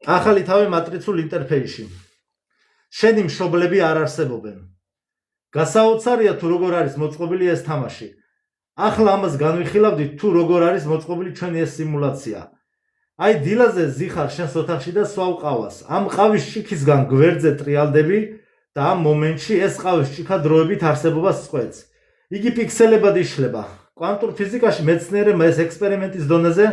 ახალი თავი მატრიცულ ინტერფეისში. შენი მშობლები არ არსებობენ. გასაოცარია თუ როგორ არის მოწყობილი ეს თამაში. ახლა ამას განვიხილავდით თუ როგორ არის მოწყობილი ჩვენი ეს სიმულაცია. აი დილაზე ზიხარ შენს ოთახში და სვავ ყავას. ამ ყავის ჭიქისგან გვერდზე ტრიალდები და ამ მომენტში ეს ყავის ჭიქა დროებით არსებობას წყვეტს. იგი პიქსელებად იშლება. კვანტურ ფიზიკაში მეცნიერებმა ეს ექსპერიმენტის დონეზე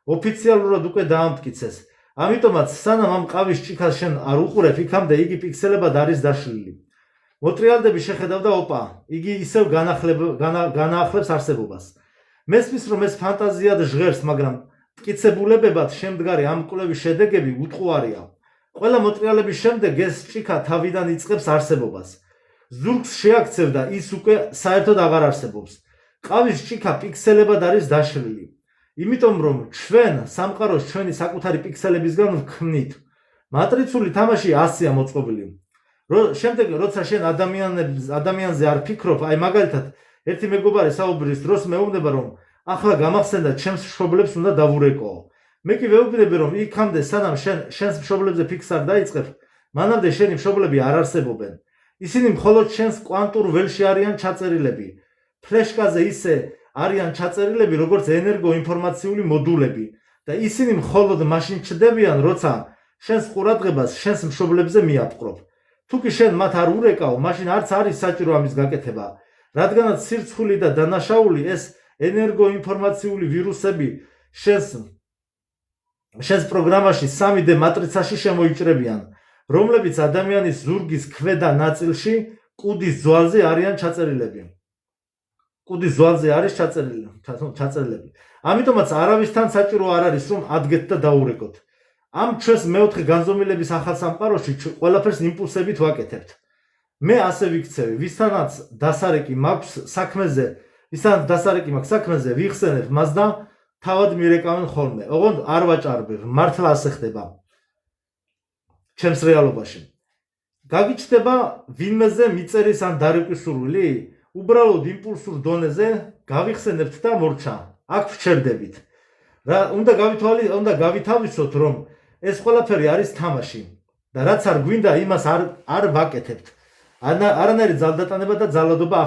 ოფიციალურად უკვე დაამტკიცეს. ამიტომაც სანამ ამ ყავის ჭიქას შენ არ უყურებ, იქამდე იგი პიქსელებად არის დაშლილი. მოტრიალდები შეხედავ და ოპა, იგი ისევ განაახლებს არსებობას. მესმის რომ ეს ფანტაზიად ჟღერს, მაგრამ მტკიცებულებებად შემდგარი ამ კვლევის შედეგები უტყუარია. ყველა მოტრიალების შემდეგ ეს ჭიქა თავიდან იწყებს არსებობას. ზურგს შეაქცევ და ის უკვე საერთოდ აღარ არსებობს. ყავის ჭიქა პიქსელებად არის დაშლილი. იმიტომ რომ ჩვენ სამყაროს ჩვენი საკუთარი პიქსელებისგან ვქმნით. მატრიცული თამაში ასია მოწყობილი. შემდეგ როცა შენ ადამიანზე არ ფიქრობ, აი მაგალითად ერთი მეგობარი საუბრის დროს მეუბნება რომ ახლა გამახსენდა ჩემს მშობლებს უნდა დავურეკო. მე კი ვეუბნები რომ იქამდე სანამ შენს მშობლებზე ფიქრს არ დაიწყებ, მანამდე შენი მშობლები არ არსებობენ. ისინი მხოლოდ შენს კვანტურ ველში არიან ჩაწერილები. ფლეშკაზე ისე არიან ჩაწერილები როგორც ენერგოინფორმაციული მოდულები და ისინი მხოლოდ მაშინ ჩნდებიან, როცა შენს ყურადღებას შენს მშობლებზე მიაპყრობ. თუ კი შენ მათ არ ურეკავ, მაშინ არც არის საჭირო ამის გაკეთება, რადგანაც სირცხული და დანაშაული ეს ენერგოინფორმაციული ვირუსები შენს პროგრამაში 3D მატრიცაში შემოიჭრებიან, რომლებიც ადამიანის ზურგის ქვედა ნაწილში კუდის ძვალზე არიან ჩაწერილები. კუდის ძვალზე არის ჩაწერილები. ამიტომაც არავისთან საჭირო არ არის რომ ადგეთ და დაურეკოთ. ამ ჩვენს მეოთხე განზომილების ახალ სამყაროში ყველაფერს იმპულსებით ვაკეთებთ. მე ასე ვიქცევი, ვისთანაც დასარეკი მაქვს საქმეზე, ვიხსენებ მას და თავად მირეკავენ ხოლმე. ოღონდ არ ვაჭარბებ, მართლა ასე ხდება. ჩემს რეალობაში. გაგიჩნდება ვინმეზე მიწერის ან დარეკვის სურვილი? უბრალოდ იმპულსურ დონეზე გავიხსენებთ და მორჩა. აქ ვჩერდებით. უნდა გავითავისოთ რომ ეს ყველაფერი არის თამაში და რაც არ გვინდა იმას არ ვაკეთებთ. არანაირი ძალდატანება და ძალადობა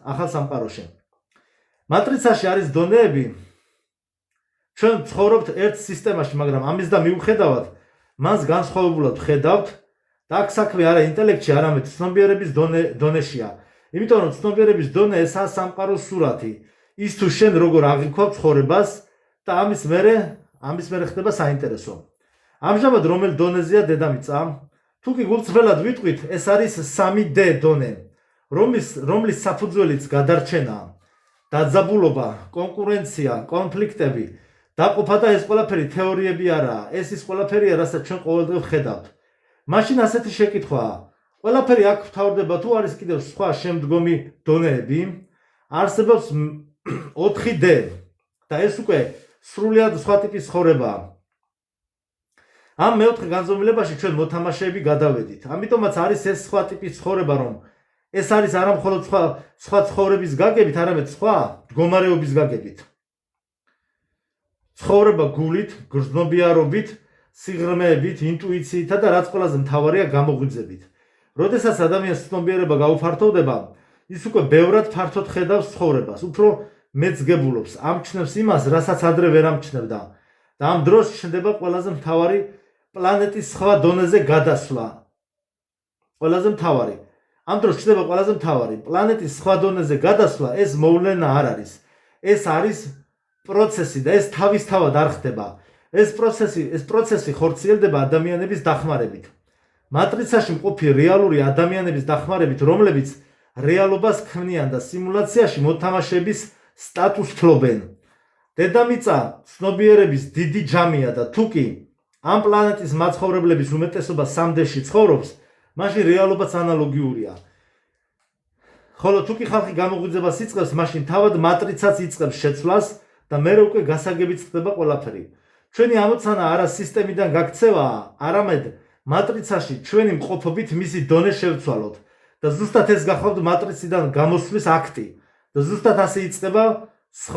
ახალ სამყაროში. მატრიცაში არის დონეები. ჩვენ ცხოვრობთ ერთ სისტემაში, მაგრამ ამის და მიუხედავად მას განსხვავებულად ვხედავთ და აქ საქმე არა ინტელექტში, არამედ ცნობიერების დონეშია. იმიტომ რომ ცნობიერების დონე ესაა სამყაროს სურათი. ის თუ შენ როგორ აღიქვავ ცხოვრებას და ამის მერე ხდება საინტერესო. ამჟამად რომელ დონეზეა დედამიწა? თუ კი გულწრფელად ვიტყვით, ეს არის 3D დონე, რომლის საფუძველიც გადარჩენაა, დაძაბულობა, კონკურენცია, კონფლიქტები, დაყოფა და ეს ყველაფერი თეორიები არაა, ეს ის ყველაფერია, რასაც ჩვენ ყოველდღე ვხედავთ. მაშინ ასეთი შეკითხვაა, ყველაფერი აქ ვთავრდება თუ არის კიდევ სხვა შემდგომი დონეები? არსებობს 4D და ეს უკვე სრულიად სხვა ტიპის ცხოვრებაა. ამ მეოთხე განზომილებაში ჩვენ მოთამაშეები გადავედით. ამიტომაც არის ეს სხვა ტიპის ცხოვრება, რომ ეს არის არა მხოლოდ სხვა ცხოვრების გაგებით, არამედ სხვა მდგომარეობის გაგებით. ცხოვრება გულით, გრძნობიარობით, სიღრმეებით, ინტუიციითა და რაც ყველაზე მთავარია გამოღვიძებით. როდესაც ადამიანის ცნობიერება გაუფართოვდება, ის უკვე ბევრად ფართოდ ხედავს ცხოვრებას, უფრო მეძგებულობს, ამჩნევს იმას, რასაც ადრე ვერ ამჩნევდა და ამ დროს ჩნდება ყველაზე მთავარი პლანეტის სხვა დონეზე გადასვლა. ამ დროს ჩნდება ყველაზე მთავარი პლანეტის სხვა დონეზე გადასვლა, ეს მოვლენა არ არის. ეს არის პროცესი და ეს თავისთავად არ ხდება. ეს პროცესი ხორციელდება ადამიანების დახმარებით. მატრიცაში მყოფი რეალური ადამიანების დახმარებით, რომლებიც რეალობას ქმნიან და სიმულაციაში მოთამაშეების სტატუსს ფლობენ. დედამიწა ცნობიერების დიდი ჯამია და თუ კი ამ პლანეტის მაცხოვრებლების უმეტესობა 3D-ში ცხოვრობს, მაშინ რეალობაც ანალოგიურია. ხოლო თუ კი ხალხი გამოღვიძებას იწყებს, მაშინ თავად მატრიცაც იწყებს შეცვლას და მერე უკვე გასაგებით ხდება ყველაფერი. ჩვენი ამოცანა არა სისტემიდან გაქცევაა, არამედ მატრიცაში ჩვენი მყოფობით მისი დონე შევცვალოთ და ზუსტად ეს გახლავთ მატრიციდან გამოსვლის აქტი და ზუსტად ასე იწყება